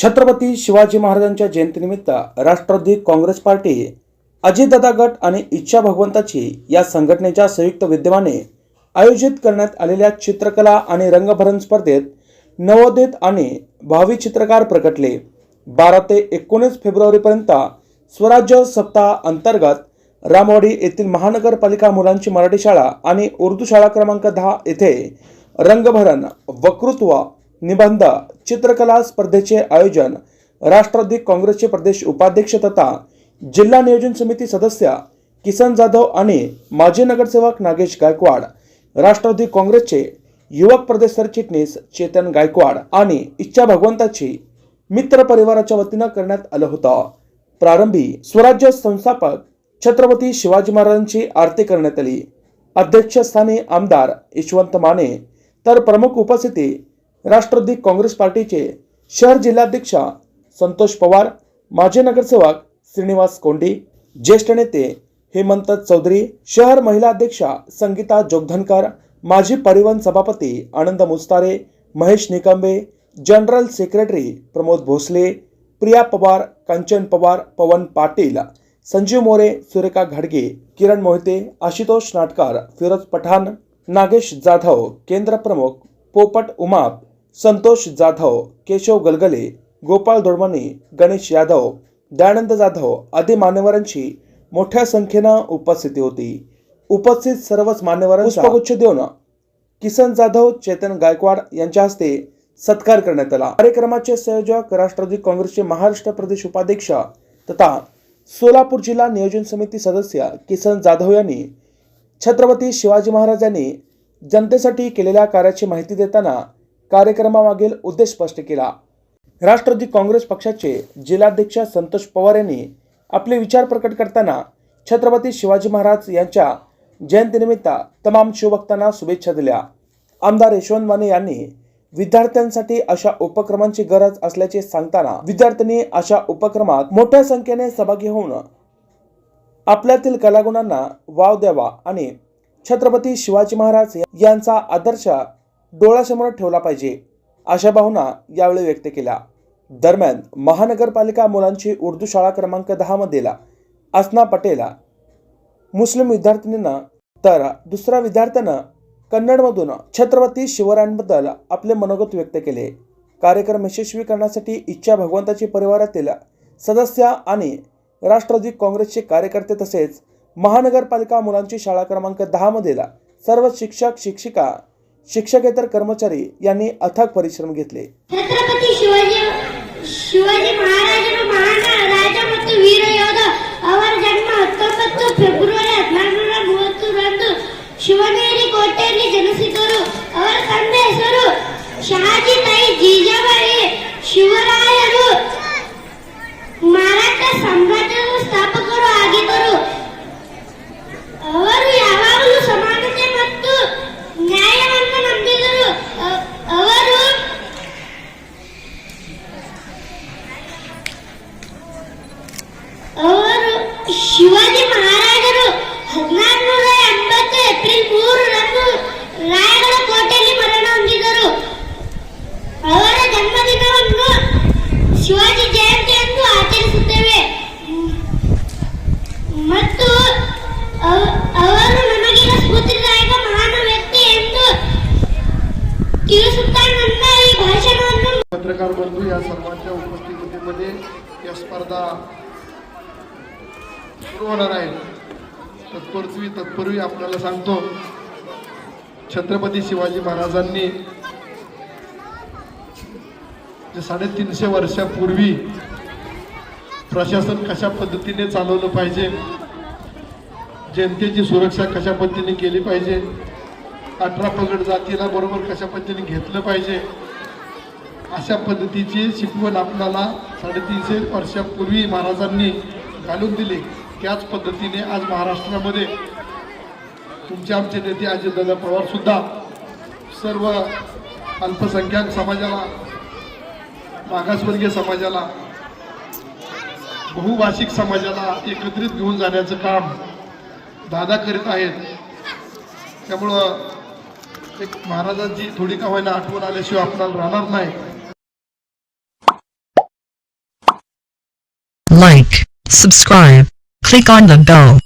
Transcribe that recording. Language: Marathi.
छत्रपती शिवाजी महाराजांच्या जयंतीनिमित्त राष्ट्रवादी काँग्रेस पार्टी, अजितदादा गट आणि इच्छा भगवंताची या संघटनेच्या संयुक्त विद्यमाने आयोजित करण्यात आलेल्या चित्रकला आणि रंगभरण स्पर्धेत नवोदित आणि भावी चित्रकार प्रकटले। 12 ते 19 फेब्रुवारीपर्यंत स्वराज्य सप्ताह अंतर्गत रामवाडी येथील महानगरपालिका मुलांची मराठी शाळा आणि उर्दू शाळा क्रमांक 10 येथे रंगभरण, वक्तृत्व, निबंध, चित्रकला स्पर्धेचे आयोजन राष्ट्रवादी काँग्रेसचे प्रदेश उपाध्यक्ष तथा जिल्हा नियोजन समिती सदस्य किसन जाधव आणि माजी नगरसेवक नागेश गायकवाड, राष्ट्रवादी काँग्रेसचे युवक प्रदेश सरचिटणीस चेतन गायकवाड आणि इच्छा भगवंताची मित्र परिवाराच्या वतीने करण्यात आलं होतं। प्रारंभी स्वराज्य संस्थापक छत्रपती शिवाजी महाराजांची आरती करण्यात आली। अध्यक्षस्थानी आमदार यशवंत माने तर प्रमुख उपस्थिती राष्ट्रवादी काँग्रेस पार्टीचे शहर जिल्हाध्यक्ष संतोष पवार, माजी नगरसेवक श्रीनिवास कोंडी, ज्येष्ठ नेते हेमंत चौधरी, शहर महिला अध्यक्षा संगीता जोगधनकर, माजी परिवहन सभापती आनंद मुस्तारे, महेश निकंबे, जनरल सेक्रेटरी प्रमोद भोसले, प्रिया पवार, कंचन पवार, पवन पाटील, संजीव मोरे, सुरेखा घाडगे, किरण मोहिते, आशुतोष नाटकर, फिरोज पठाण, नागेश जाधव, केंद्र प्रमुख पोपट उमाप, संतोष जाधव, केशव गलगले, गोपाळ दोडमणी, गणेश यादव, दयानंद जाधव आदी मान्यवरांची मोठ्या संख्येने उपस्थिती होती। उपस्थित सर्वच मान्यवरांचा पुष्पगुच्छ देऊन किसन जाधव, चेतन गायकवाड यांच्या हस्ते सत्कार करण्यात आला। कार्यक्रमाचे संयोजक राष्ट्रवादी काँग्रेसचे महाराष्ट्र प्रदेश उपाध्यक्ष तथा सोलापूर जिल्हा नियोजन समिती सदस्य किसन जाधव यांनी छत्रपती शिवाजी महाराजांनी जनतेसाठी केलेल्या कार्याची माहिती देताना कार्यक्रमामागील उद्देश स्पष्ट केला। राष्ट्रवादी काँग्रेस पक्षाचे जिल्हाध्यक्ष संतोष पवार यांनी आपले विचार प्रकट करताना छत्रपती शिवाजी महाराज यांच्या जयंतीनिमित्त तमाम शिवभक्तांना शुभेच्छा दिल्या। आमदार यशवंत माने यांनी विद्यार्थ्यांसाठी अशा उपक्रमांची गरज असल्याचे सांगताना विद्यार्थ्यांनी अशा उपक्रमात मोठ्या संख्येने सहभागी होऊन आपल्यातील कलागुणांना वाव द्यावा आणि छत्रपती शिवाजी महाराज यांचा आदर्श डोळ्यासमोर ठेवला पाहिजे अशा भावना यावेळी व्यक्त केल्या। दरम्यान महानगरपालिका मुलांची उर्दू शाळा क्रमांक 10 मधील असना पटेल मुस्लिम विद्यार्थिनींना तर दुसऱ्या विद्यार्थ्यानं कन्नडमधून छत्रपती शिवरायांबद्दल आपले मनोगत व्यक्त केले। कार्यक्रम यशस्वी करण्यासाठी इच्छा भगवंताची परिवारातील सदस्य आणि राष्ट्रवादी काँग्रेसचे कार्यकर्ते तसेच महानगरपालिका मुलांची शाळा क्रमांक 10 मधील सर्व शिक्षक, शिक्षिका, शिक्षकेतर कर्मचारी यांनी अथक परिश्रम घेतले। छत्रपती शिवाजी महाराजರು ಮಹಾನ್ ರಾಜ ಮತ್ತು ವೀರ ಯೋಧ। ಅವರ ಜನ್ಮ 19 ಫೆಬ್ರವರಿ 1830 ರಂದು ಶಿವನೇರಿ ಕೋಟೆಯಲ್ಲಿ ಜನಿಸಿದರು। ಅವರ ತಂದೆ ಹೆಸರು ಶಹಾಜಿ ತಾಯಿ ಜೀಜಾಬಾಯಿ। ಶಿವರಾಯರು ಮರಾಠ ಸಾಮ್ರಾಜ್ಯದ ಸ್ಥಾಪಕರು ಆಗಿದ್ದರು। ಅವರು ಯಾವಾಗಲೂ ಸಮಾನತೆ ಮತ್ತು ನ್ಯಾಯವನ್ನು ನಂಬಿದರು। ಅವರು ಶಿವಾಜಿ ಮಹಾರಾಜರು 1680 ಏಪ್ರಿಲ್ 3 ರಂದು ರಾಯಗಢ ಕೋಟೆಯಲ್ಲಿ ಮರಣ ಹೊಂದಿದರು। ಅವರ ಜನ್ಮದಿನವನ್ನು ಶಿವಾಜಿ ಜಯಂತಿ ಎಂದು ಆಚರಿಸುತ್ತೇವೆ ಮತ್ತು ಅವರು ನಮಗೆಲ್ಲ ಸ್ಫೂರ್ತಿದಾಯಕ ಮಹಾನ್ ವ್ಯಕ್ತಿ ಎಂದು ತಿಳಿಸುತ್ತಾ ನನ್ನ ಈ ಭಾಷಣವನ್ನು पत्रकार बंधू या सर्वांच्या उपस्थितीमध्ये या स्पर्धा सुरू होणार आहे। तत्पूर्वी आपल्याला सांगतो, छत्रपती शिवाजी महाराजांनी जे 350 वर्षापूर्वी प्रशासन कशा पद्धतीने चालवलं पाहिजे, जनतेची सुरक्षा कशा पद्धतीने केली पाहिजे, 18 पगड जातीला बरोबर कशा पद्धतीने घेतलं पाहिजे, अशा पद्धतीची शिकवण आपल्याला 350 वर्षापूर्वी महाराजांनी घालून दिली। त्याच पद्धतीने आज महाराष्ट्रामध्ये तुमचे आमचे नेते अजितदादा पवार सुद्धा सर्व अल्पसंख्याक समाजाला, मागासवर्गीय समाजाला, बहुभाषिक समाजाला एकत्रित घेऊन जाण्याचं काम दादा करीत आहेत। त्यामुळं एक महाराजांची थोडी का होईना आठवण आल्याशिवाय आपल्याला राहणार नाही। like, subscribe, click on the bell.